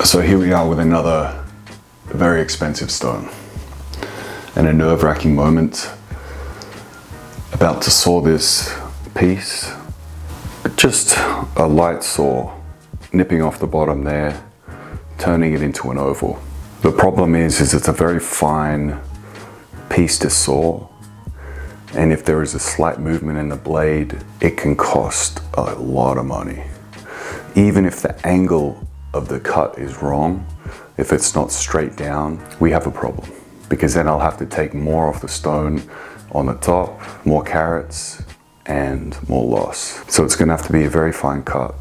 So here we are with another very expensive stone, and a nerve-wracking moment. About to saw this piece, just a light saw, nipping off the bottom there, turning it into an oval. The problem is it's a very fine piece to saw, and if there is a slight movement in the blade, it can cost a lot of money. Even if the angle of the cut is wrong, if it's not straight down, we have a problem, because then I'll have to take more off the stone on the top, more carats, and more loss. So it's gonna have to be a very fine cut.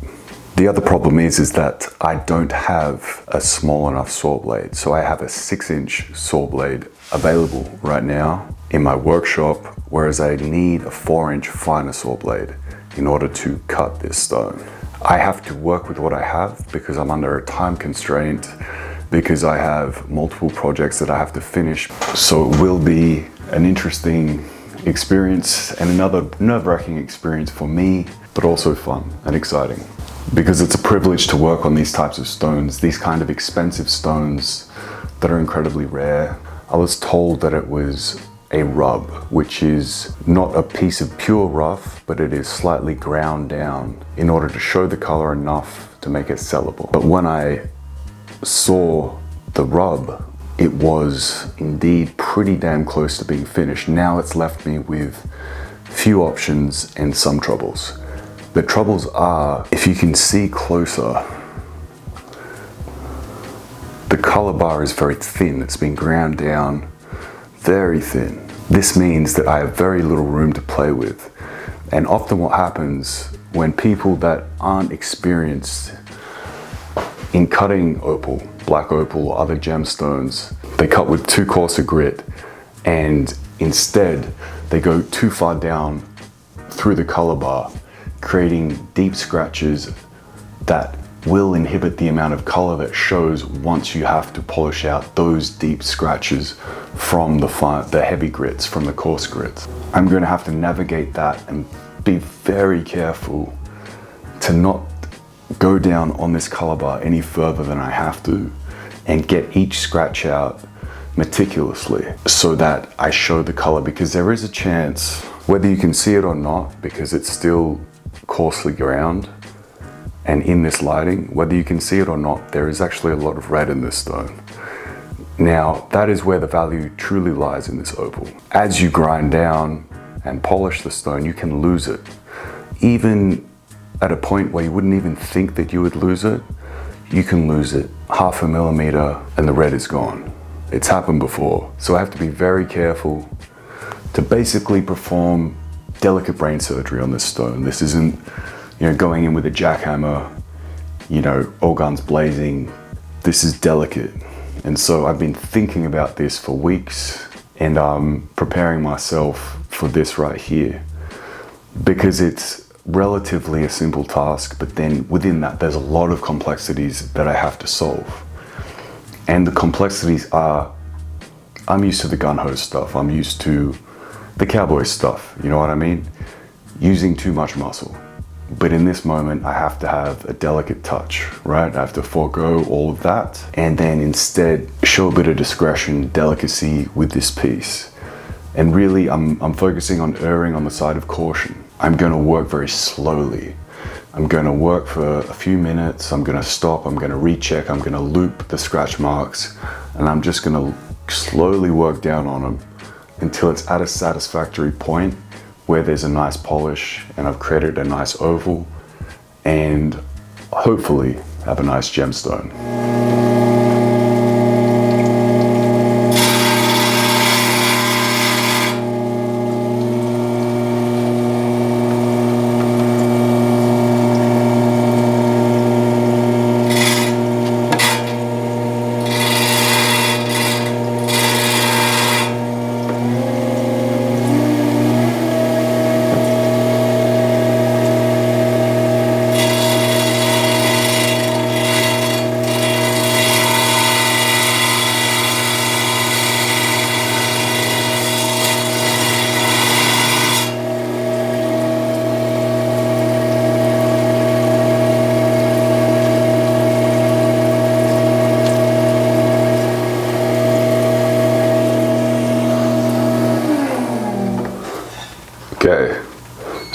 The other problem is that I don't have a small enough saw blade. So I have a 6-inch saw blade available right now in my workshop, whereas I need a 4-inch finer saw blade in order to cut this stone. I have to work with what I have because I'm under a time constraint, because I have multiple projects that I have to finish. So it will be an interesting experience and another nerve-wracking experience for me, but also fun and exciting. Because it's a privilege to work on these types of stones, these kind of expensive stones that are incredibly rare. I was told that it was a rub, which is not a piece of pure rough, but it is slightly ground down in order to show the color enough to make it sellable. But when I saw the rub, it was indeed pretty damn close to being finished. Now it's left me with few options and some troubles. The troubles are, if you can see closer, the color bar is very thin. It's been ground down very thin. This means that I have very little room to play with. And often what happens when people that aren't experienced in cutting opal, black opal or other gemstones, they cut with too coarse a grit, and instead they go too far down through the color bar, creating deep scratches that will inhibit the amount of color that shows once you have to polish out those deep scratches from the heavy grits, from the coarse grits. I'm going to have to navigate that and be very careful to not go down on this color bar any further than I have to, and get each scratch out meticulously so that I show the color, because there is a chance, whether you can see it or not, because it's still coarsely ground, and in this lighting, whether you can see it or not, there is actually a lot of red in this stone. Now, that is where the value truly lies in this opal. As you grind down and polish the stone, you can lose it. Even at a point where you wouldn't even think that you would lose it, you can lose it 0.5 millimeter and the red is gone. It's happened before. So I have to be very careful to basically perform delicate brain surgery on this stone. This isn't, going in with a jackhammer, all guns blazing. This is delicate. And so I've been thinking about this for weeks, and I'm preparing myself for this right here, because it's relatively a simple task, but then within that there's a lot of complexities that I have to solve. And the complexities are, I'm used to the gun-ho stuff, I'm used to the cowboy stuff, you know what I mean? Using too much muscle. But in this moment, I have to have a delicate touch, right? I have to forego all of that and then instead show a bit of discretion, delicacy with this piece. And really, I'm focusing on erring on the side of caution. I'm gonna work very slowly. I'm gonna work for a few minutes, I'm gonna stop, I'm gonna recheck, I'm gonna loop the scratch marks, and I'm just gonna slowly work down on them until it's at a satisfactory point where there's a nice polish and I've created a nice oval and hopefully have a nice gemstone.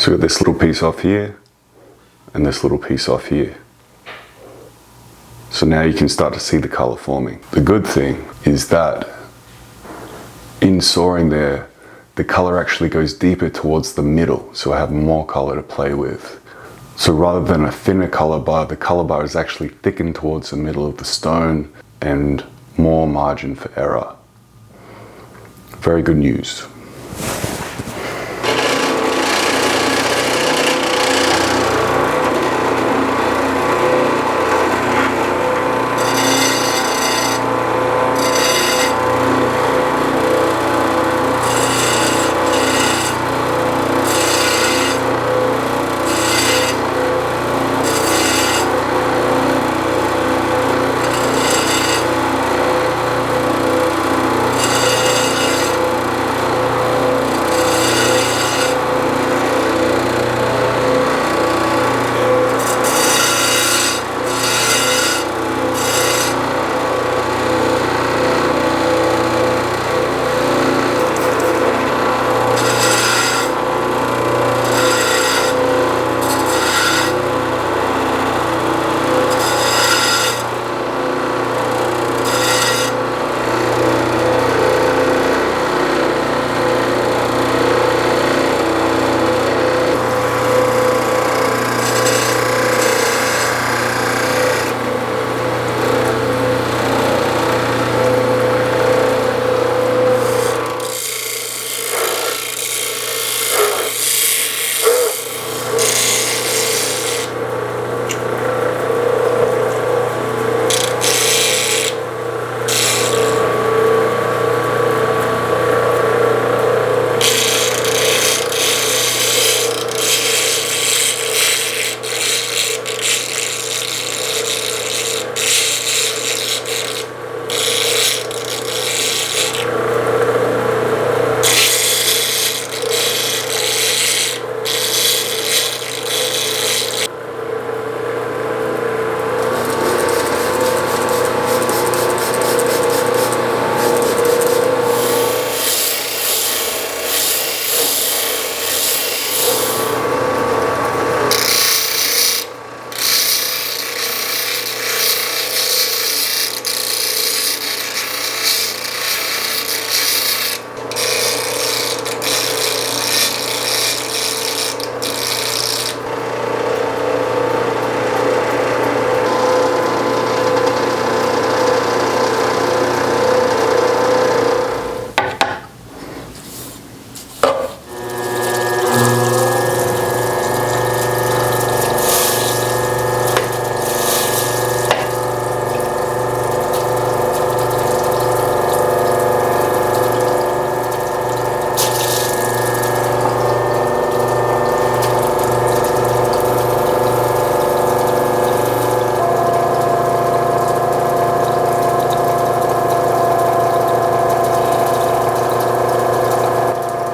So we've got this little piece off here and this little piece off here. So now you can start to see the color forming. The good thing is that in sawing there, the color actually goes deeper towards the middle, so I have more color to play with. So rather than a thinner color bar, the color bar is actually thickened towards the middle of the stone and more margin for error. Very good news.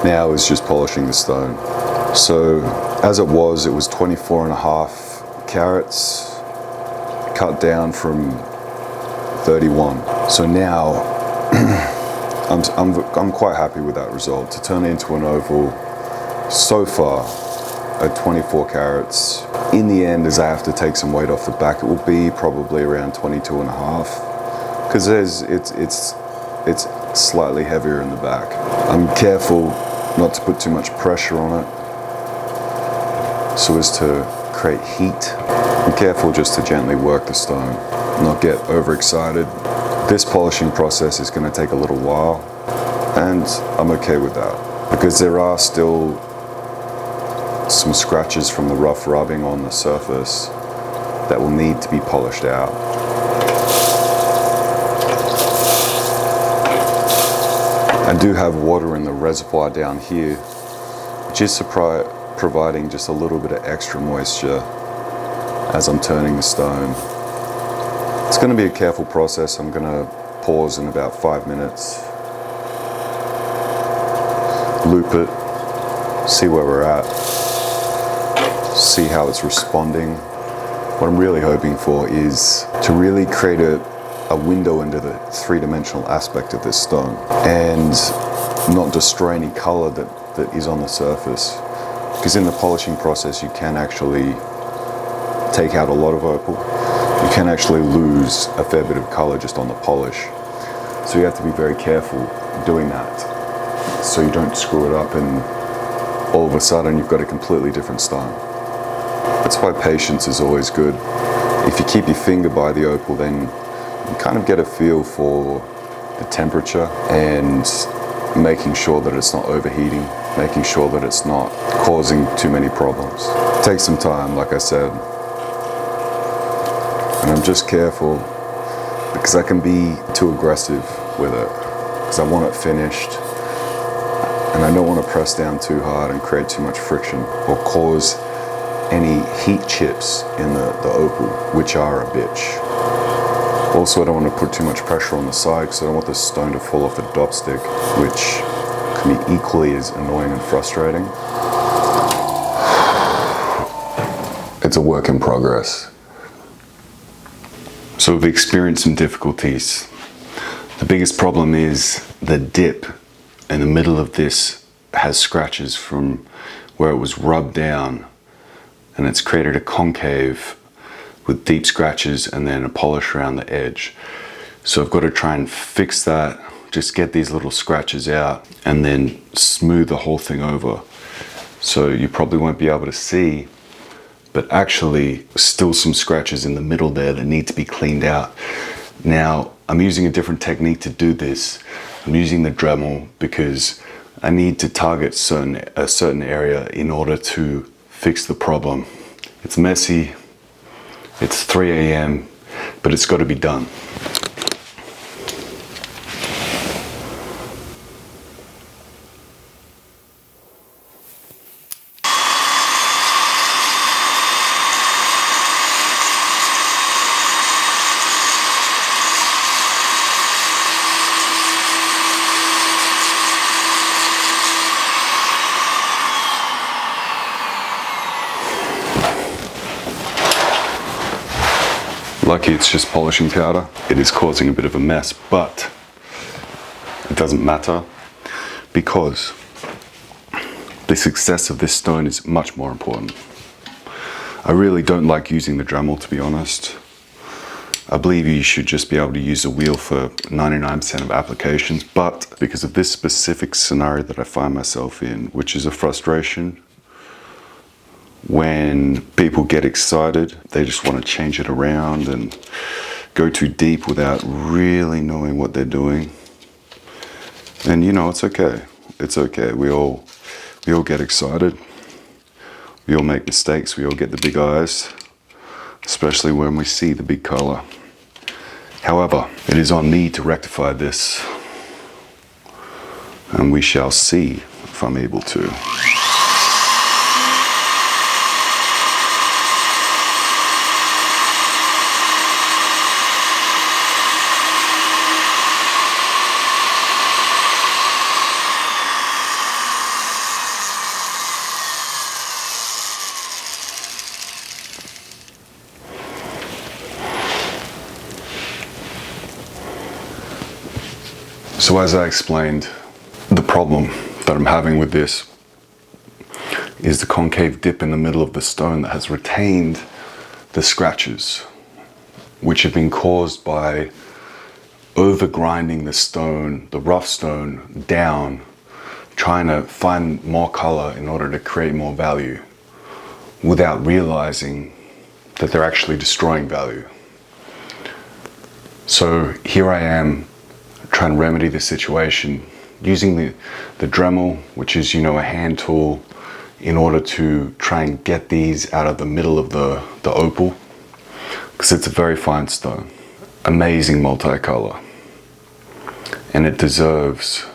Now is just polishing the stone. So as it was 24.5 carats, cut down from 31. So now I'm quite happy with that result. To turn it into an oval so far at 24 carats. In the end, as I have to take some weight off the back, it will be probably around 22.5, because it's slightly heavier in the back. I'm careful not to put too much pressure on it so as to create heat. I'm careful just to gently work the stone, not get overexcited. This polishing process is going to take a little while, and I'm okay with that, because there are still some scratches from the rough rubbing on the surface that will need to be polished out. I do have water in the reservoir down here, which is providing just a little bit of extra moisture as I'm turning the stone. It's going to be a careful process. I'm going to pause in about 5 minutes, loop it, see where we're at, see how it's responding. What I'm really hoping for is to really create a window into the three-dimensional aspect of this stone and not destroy any color that is on the surface. because in the polishing process you can actually take out a lot of opal. You can actually lose a fair bit of color just on the polish. So you have to be very careful doing that so you don't screw it up and all of a sudden you've got a completely different stone. That's why patience is always good. If you keep your finger by the opal, then you kind of get a feel for the temperature and making sure that it's not overheating, making sure that it's not causing too many problems. Take some time, like I said. And I'm just careful because I can be too aggressive with it because I want it finished and I don't want to press down too hard and create too much friction or cause any heat chips in the opal, which are a bitch. Also, I don't want to put too much pressure on the side because I don't want the stone to fall off the dop stick, which can be equally as annoying and frustrating. It's a work in progress. So we've experienced some difficulties. The biggest problem is the dip in the middle of this has scratches from where it was rubbed down, and it's created a concave with deep scratches and then a polish around the edge. So I've got to try and fix that, just get these little scratches out and then smooth the whole thing over. So you probably won't be able to see, but actually still some scratches in the middle there that need to be cleaned out. Now, I'm using a different technique to do this. I'm using the Dremel because I need to target a certain area in order to fix the problem. It's messy, it's 3 a.m., but it's got to be done. Lucky it's just polishing powder. It is causing a bit of a mess, but it doesn't matter because the success of this stone is much more important. I really don't like using the Dremel, to be honest. I believe you should just be able to use a wheel for 99% of applications, but because of this specific scenario that I find myself in, which is a frustration, when people get excited, they just want to change it around and go too deep without really knowing what they're doing. And you know, it's okay. It's okay. We all get excited. We all make mistakes. We all get the big eyes, especially when we see the big color. However, it is on me to rectify this, and we shall see if I'm able to. So as I explained, the problem that I'm having with this is the concave dip in the middle of the stone that has retained the scratches, which have been caused by over grinding the stone, the rough stone, down, trying to find more color in order to create more value without realizing that they're actually destroying value. So here I am trying to remedy the situation using the Dremel, which is, you know, a hand tool, in order to try and get these out of the middle of the opal, because it's a very fine stone, amazing multicolor, and it deserves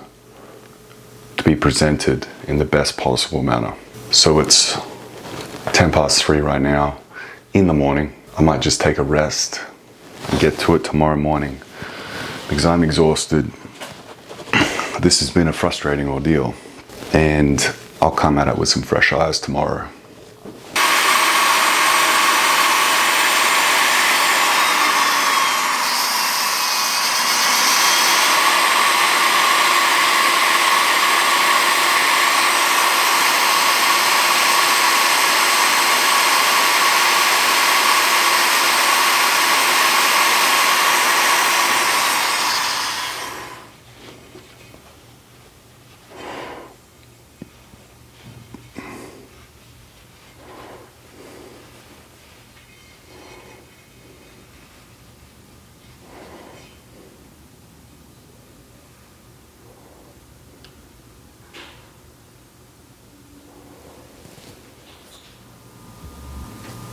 to be presented in the best possible manner. So it's 3:10 right now in the morning. I might just take a rest and get to it tomorrow morning because I'm exhausted. This has been a frustrating ordeal, and I'll come at it with some fresh eyes tomorrow.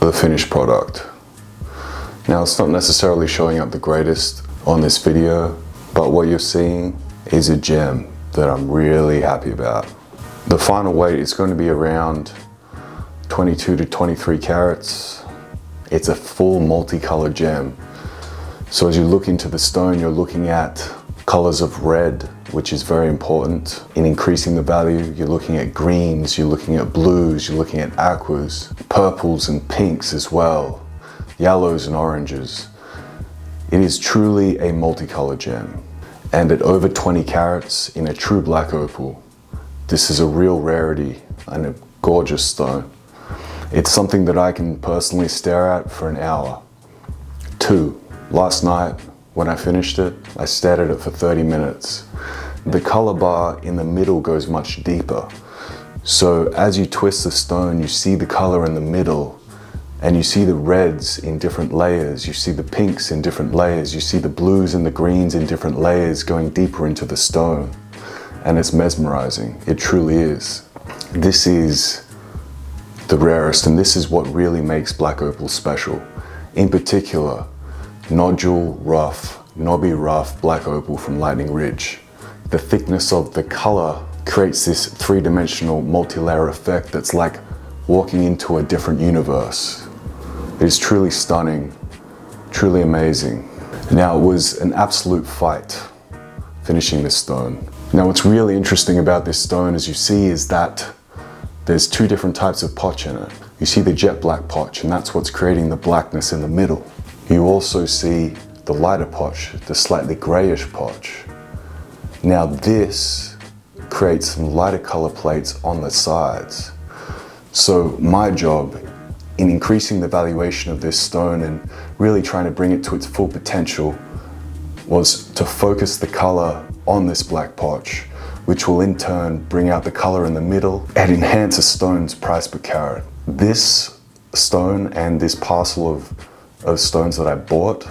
for the finished product. Now, it's not necessarily showing up the greatest on this video, but what you're seeing is a gem that I'm really happy about. The final weight is going to be around 22 to 23 carats. It's a full multicolored gem. So as you look into the stone, you're looking at colors of red, which is very important in increasing the value. You're looking at greens, you're looking at blues, you're looking at aquas, purples and pinks as well, yellows and oranges. It is truly a multicolored gem. And at over 20 carats in a true black opal, this is a real rarity and a gorgeous stone. It's something that I can personally stare at for an hour. 2. Last night, when I finished it, I stared at it for 30 minutes. The color bar in the middle goes much deeper. So as you twist the stone, you see the color in the middle, and you see the reds in different layers, you see the pinks in different layers, you see the blues and the greens in different layers going deeper into the stone. And it's mesmerizing, it truly is. This is the rarest, and this is what really makes black opal special. In particular, nodule rough, knobby rough black opal from Lightning Ridge. The thickness of the color creates this three-dimensional multi-layer effect that's like walking into a different universe. It is truly stunning, truly amazing. Now, it was an absolute fight finishing this stone. Now, what's really interesting about this stone, as you see, is that there's 2 different types of potch in it. You see the jet black potch, and that's what's creating the blackness in the middle. You also see the lighter potch, the slightly grayish potch. Now this creates some lighter color plates on the sides. So my job in increasing the valuation of this stone and really trying to bring it to its full potential was to focus the color on this black potch, which will in turn bring out the color in the middle and enhance a stone's price per carat. This stone and this parcel of stones that I bought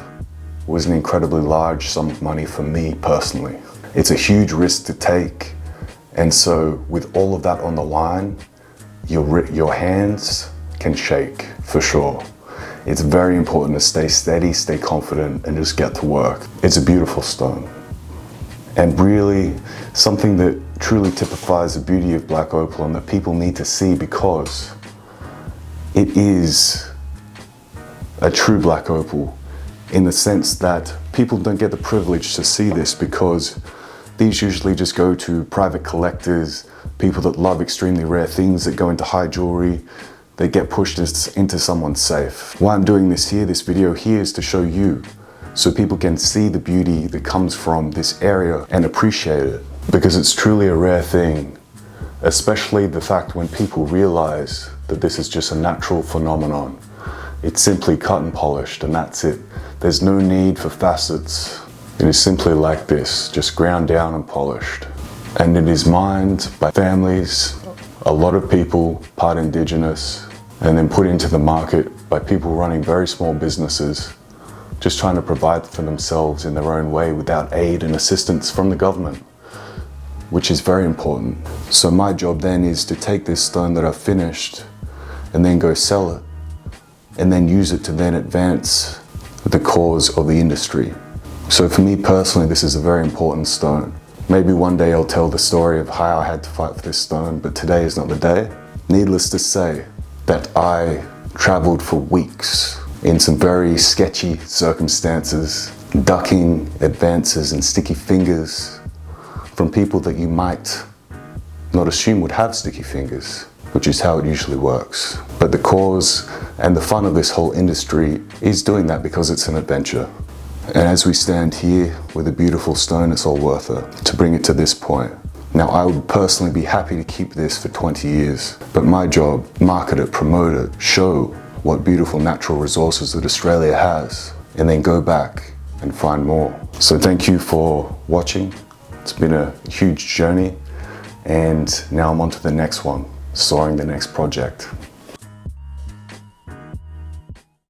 was an incredibly large sum of money for me personally. It's a huge risk to take, and so with all of that on the line, your hands can shake for sure. It's very important to stay steady, stay confident, and just get to work. It's a beautiful stone, and really something that truly typifies the beauty of black opal and that people need to see, because it is a true black opal in the sense that people don't get the privilege to see this, because these usually just go to private collectors, people that love extremely rare things that go into high jewelry, they get pushed into someone's safe. Why I'm doing this video here is to show you, so people can see the beauty that comes from this area and appreciate it, because it's truly a rare thing, especially the fact when people realize that this is just a natural phenomenon. It's simply cut and polished, and that's it. There's no need for facets. It is simply like this, just ground down and polished. And it is mined by families, a lot of people, part indigenous, and then put into the market by people running very small businesses, just trying to provide for themselves in their own way without aid and assistance from the government, which is very important. So my job then is to take this stone that I've finished and then go sell it, and then use it to then advance the cause of the industry. So for me personally, this is a very important stone. Maybe one day I'll tell the story of how I had to fight for this stone, but today is not the day. Needless to say that I traveled for weeks in some very sketchy circumstances, ducking advances and sticky fingers from people that you might not assume would have sticky fingers, which is how it usually works. But the cause and the fun of this whole industry is doing that because it's an adventure. And as we stand here with a beautiful stone, it's all worth it to bring it to this point. Now, I would personally be happy to keep this for 20 years, but my job, market it, promote it, show what beautiful natural resources that Australia has, and then go back and find more. So thank you for watching. It's been a huge journey, and now I'm on to the next one, soaring the next project.